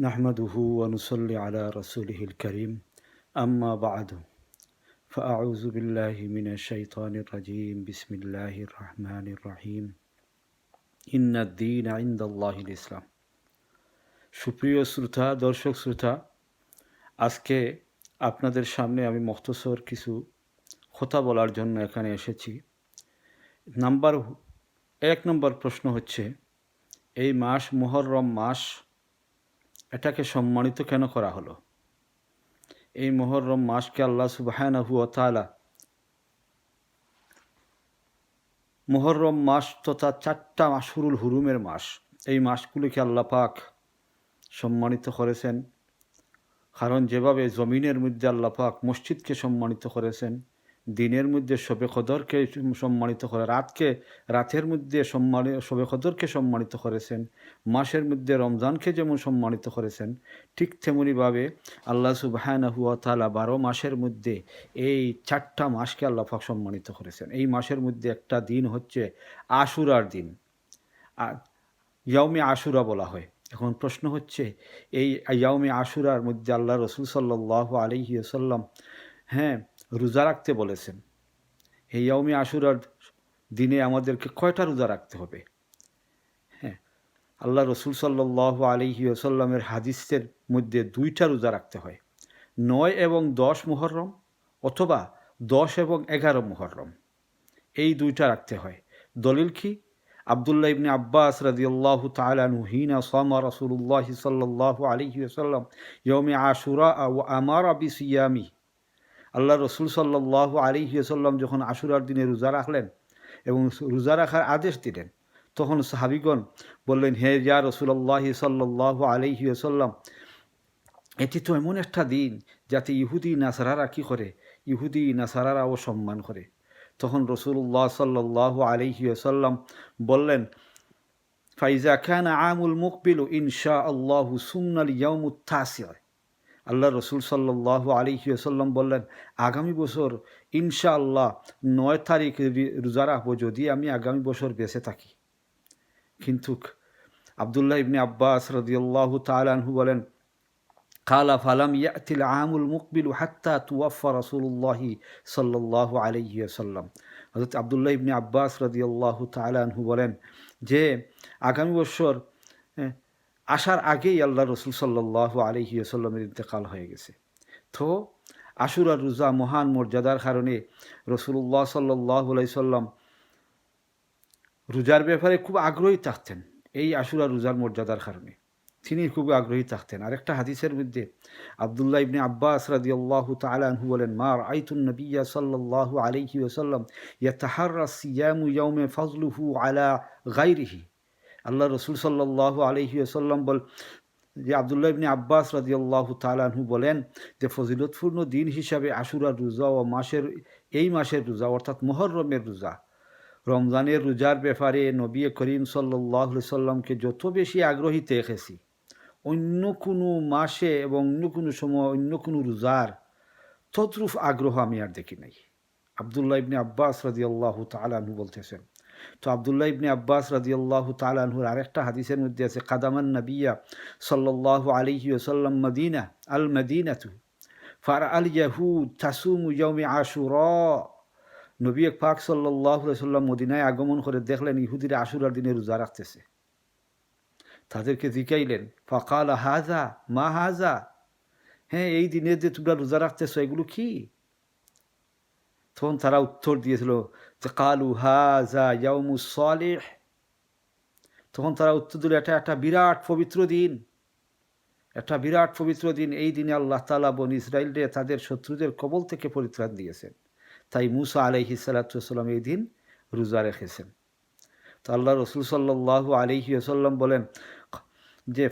نحمده ونصلي على رسوله الكريم أما بعد فأعوذ بالله من الشيطان الرجيم بسم الله الرحمن الرحيم إن الدين عند الله الإسلام সুপ্রিয় শ্রোতা দর্শক শ্রোতা আজকে আপনাদের সামনে আমি মুখতসর কিছু কথা বলার জন্য এখানে এসেছি। এক নম্বর প্রশ্ন হচ্ছে, এই মাস মুহররম মাস, এটাকে সম্মানিত কেন করা হলো? এই মুহররম মাসকে আল্লাহ সুবহানাহু ওয়া তাআলা মুহররম মাস তথা 4টা আশহুরুল হুরুমের মাস, এই মাসগুলিকে আল্লাহ পাক সম্মানিত করেছেন। কারণ যেভাবে জমিনের মধ্যে আল্লাহ পাক মসজিদকে সম্মানিত করেছেন, দিনের মধ্যে শবে কদরকে সম্মানিত করে, রাতের মধ্যে শবে কদরকে সম্মানিত করেছেন, মাসের মধ্যে রমজানকে যেমন সম্মানিত করেছেন, ঠিক তেমনিভাবে আল্লাহ সুবহানাহু ওয়া তাআলা 12 মাসের মধ্যে এই 4টা মাসকে আল্লাহ পাক সম্মানিত করেছেন। এই মাসের মধ্যে একটা দিন হচ্ছে আশুরার দিন, ইয়াউমে আশুরা বলা হয়। এখন প্রশ্ন হচ্ছে, এই ইয়াউমে আশুরার মধ্যে আল্লাহ রসুল সাল্লাল্লাহু আলাইহি ওয়াসাল্লাম রোজা রাখতে বলেছেন। এই ইয়াউমে আশুরার দিনে আমাদেরকে কয়টা রোজা রাখতে হবে? আল্লাহ রসুল সাল্লাল্লাহু আলাইহি ওয়াসাল্লামের হাদিসের মধ্যে 2টা রোজা রাখতে হয়, 9 এবং 10 মুহররম অথবা 10 এবং 11 মুহররম, এই 2টা রাখতে হয়। দলিল কি? আব্দুল্লাহ ইবনে আব্বাস রাদিয়াল্লাহু তাআলা আনহু হিনা সামা রাসূলুল্লাহ সাল্লাল্লাহু আলাইহি ওয়াসাল্লাম ইয়াউমে আশুরা ওয়া আমারা বিসিয়ামি। আল্লাহ রসুল সাল্লাল্লাহু আলাইহি ওয়াসাল্লাম যখন আশুরার দিনে রোজা রাখলেন এবং রোজা রাখার আদেশ দিলেন, তখন সাহাবীগণ বললেন, হে ইয়া রাসূলুল্লাহ সাল্লাল্লাহু আলাইহি ওয়াসাল্লাম, এটি তো এমন একটা দিন যাতে ইহুদি নাসারারা কী করে? ইহুদি নাসারারাও সম্মান করে। তখন রাসূলুল্লাহ সাল্লাল্লাহু আলাইহি ওয়াসাল্লাম বললেন, ফাইজা কানা আমুল মুকবিলু ইনশাআল্লাহু সুন্নাল ইয়াউমুত তাসি'। আল্লাহ রসুল সাল্লাল্লাহু আলাইহি ওয়াসাল্লাম বললেন, আগামী বছর ইনশাআল্লাহ 9 তারিখ রোজা রাখবো, যদি আমি আগামী বছর বেঁচে থাকি। কিন্তু আব্দুল্লাহ ইবনে আব্বাস রাদিয়াল্লাহু তাআলা আনহু বলেন, কালা ফালাম ইয়াতিল আমুল মুকবিলু হাত্তা তুওয়াফা রাসূলুল্লাহি সাল্লাল্লাহু আলাইহি ওয়াসাল্লাম। হযরত আব্দুল্লাহ ইবনে আব্বাস রাদিয়াল্লাহু তাআলা আনহু বলেন যে আগামী বছর আসার আগেই আল্লাহ রসুল সাল্লাল্লাহু আলাইহি ওয়াসাল্লামের ইন্তেকাল হয়ে গেছে। তো আশুরার রোজা মহান মর্যাদার কারণে রসুল্লাহ সাল্লাল্লাহু আলাইহি সাল্লাম রোজার ব্যাপারে খুব আগ্রহী থাকতেন। এই আশুরার রোজার মর্যাদার কারণে তিনি খুব আগ্রহী থাকতেন। আরেকটা হাদিসের মধ্যে আব্দুল্লাহ ইবনে আব্বাস রাদিয়াল্লাহু তাআলা আনহু বলেন, মা রাআইতুন নবিয়্যা সাল্লাল্লাহু আলাইহি ওয়াসাল্লাম ইয়াতাহাররা সিয়ামু ইয়াউমে ফাজলুহু আলা গায়রিহি। আল্লাহ রসুল সাল্লাল্লাহু আলাইহি ওয়াসাল্লাম যে আব্দুল্লাহ ইবনে আব্বাস রাদিয়াল্লাহু তাআলা আনহু বলেন যে ফজিলতপূর্ণ দিন হিসাবে আশুরার রোজা ও এই মাসের রোজা অর্থাৎ মুহররমের রোজা, রমজানের রোজার ব্যাপারে নবী করিম সাল্লাল্লাহু আলাইহি সাল্লামকে যত বেশি আগ্রহী দেখেছি, অন্য কোনো মাসে এবং অন্য কোনো সময় অন্য কোনো রোজার তদ্রূপ আগ্রহ আমি আর দেখি নাই। আব্দুল্লাহ ইবনে আব্বাস রাদিয়াল্লাহু তাআলা আনহু বলতেছেন। তো আব্দুল্লাহ ইবনে আব্বাস রাদিয়াল্লাহু তাআলা আনহুর আরেকটা হাদিসের মধ্যে আছে, কাদামান নবিয়্যা সাল্লাল্লাহু আলাইহি ওয়াসাল্লাম মদিনা আল মদিনাতু ফারাআল ইয়াহুদ তাসুমু ইয়াউমে আশুরা। নবী পাক সাল্লাল্লাহু আলাইহি ওয়াসাল্লাম মদিনায় আগমন করে দেখলেন ইহুদিরা আশুরার দিনে রোজা রাখতেছে। তাদেরকে জিজ্ঞাইলেন, ফাকালা হাযা মা হাযা, এই দিনে যে তোমরা রোজা রাখতেছো এগুলো কি? তখন তারা উত্তর দিয়েছিল যে কালু হাযা ইয়াউমুস সালিহ। তখন তারা উত্তর দিল, এটা একটা বিরাট পবিত্র দিন, একটা বিরাট পবিত্র দিন। এই দিনে আল্লাহ তাআলা বনী ইসরাইলকে তাদের শত্রুদের কবল থেকে পরিত্রাণ দিয়েছেন। তাই মূসা আলাইহিস সালাতু ওয়াস সালাম এই দিন রোজা রেখেছেন। তো আল্লাহ রসুল সাল্লাল্লাহু আলাইহি ওয়াসাল্লাম বলেন যে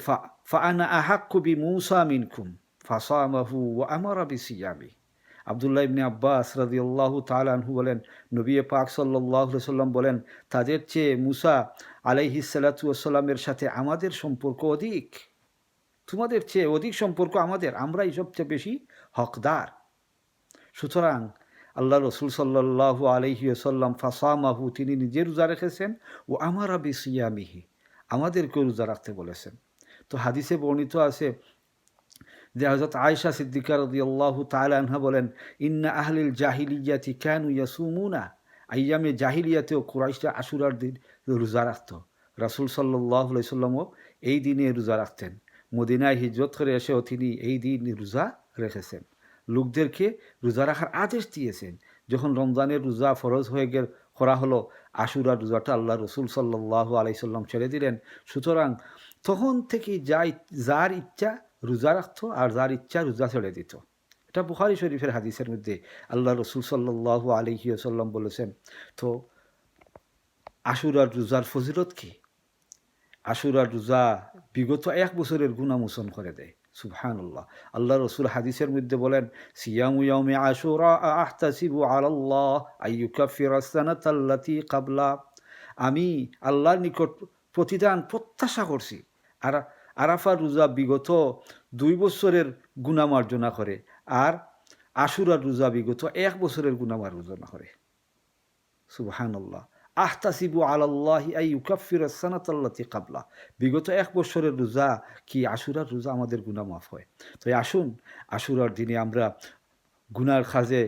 ফাআনা আহাক্কু বিমূসা মিনকুম ফাসামাহু ওয়া আমারা বিসিয়ামি। আব্দুল্লাহ ইবনে আব্বাস রাদিয়াল্লাহু তাআলা আনহু বলেন, নবী পাক সাল্লাল্লাহু আলাইহি ওয়াসাল্লাম বলেন, তাদের চেয়ে মূসা আলাইহিস সালাতু ওয়াস সালামের সাথে আমাদের সম্পর্ক অধিক, তোমাদের চেয়ে অধিক সম্পর্ক আমাদের, আমরাই সবচেয়ে বেশি হকদার। সুতরাং আল্লাহ রসুল সাল্লাল্লাহু আলাইহি ওয়াসাল্লাম ফাসামাহু, তিনি নিজে রোজা রেখেছেন, ও আমারা বিসিয়ামিহি, আমাদেরকেও রোজা রাখতে বলেছেন। তো হাদিসে বর্ণিত আছে যে হযরত আয়েশা সিদ্দিকা রাদিয়াল্লাহু তাআলা আনহা বলেন, ইন্না আহলিল জাহিলিয়াতি কানু ইয়াসুমুনা, আইয়ামে জাহিলিয়াতেও কুরাইশরা আশুরার দিন রোজা রাখত। রাসূল সাল্লাল্লাহু আলাইহি সাল্লামও এই দিনে রোজা রাখতেন। মদিনায় হিজরত করে এসেও তিনি এই দিন রোজা রেখেছেন। লোকদেরকে রোজা রাখার আদেশ দিয়েছেন। যখন রমজানের রোজা ফরজ হয়ে করা হলো, আশুরার রোজাটা আল্লাহ রসুল সাল্লাল্লাহু আলাইহি সাল্লাম ছেড়ে দিলেন। সুতরাং তখন থেকে যার ইচ্ছা রোজা রাখতো আর যার ইচ্ছা রোজা ছেড়ে দিত। এটা বুখারী শরীফের হাদিসের মধ্যে আল্লাহ রসুল সাল্লাল্লাহু আলাইহি ওয়াসাল্লাম বলেছেন। তো আশুরার রোজার ফজিলত কি? আশুরার রোজা বিগত 1 বছরের গুনাহ মোচন করে দেয়। সুবহানাল্লাহ। আল্লাহ রসুল হাদিসের মধ্যে বলেন, সিয়ামু ইয়াউমি আশুরা আহতাসিবু আলাল্লাহ আইয়ুকাফিরাস সানাতাল্লাতী ক্বাবলা। আমি আল্লাহর নিকট প্রতিদান প্রত্যাশা করছি। আর আরাফার রোজা বিগত 2 বছরের গুনাহ মার্জনা করে, আর আশুরার রোজা বিগত 1 বছরের গুনাহ মার্জনা করে। সুবহানাল্লাহ। আহতাসিবু আলাল্লাহি আইয়ুকাফিরাস সানাতাল্লাতী ক্বাবলা। বিগত 1 বছরের রোজা কি আশুরার রোজা আমাদের গুনাহ মাফ হয়। তো আসুন আশুরার দিনে আমরা গুনার কাজে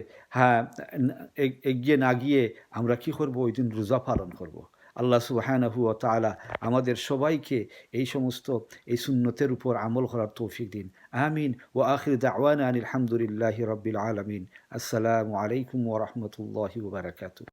এগিয়ে না গিয়ে আমরা কি করব? ওই দিন রোজা পালন করব। আল্লাহ সুবহানাহু ওয়া তাআলা আমাদের সবাইকে এই সমস্ত এই সুন্নতের উপর আমল করার তৌফিক দিন। আমিন। ওয়া আখির দাওয়ানা আনিল হামদুলিল্লাহি রাব্বিল আলামিন। আসসালামু আলাইকুম ওয়া রাহমাতুল্লাহি ওয়া বারাকাতুহু।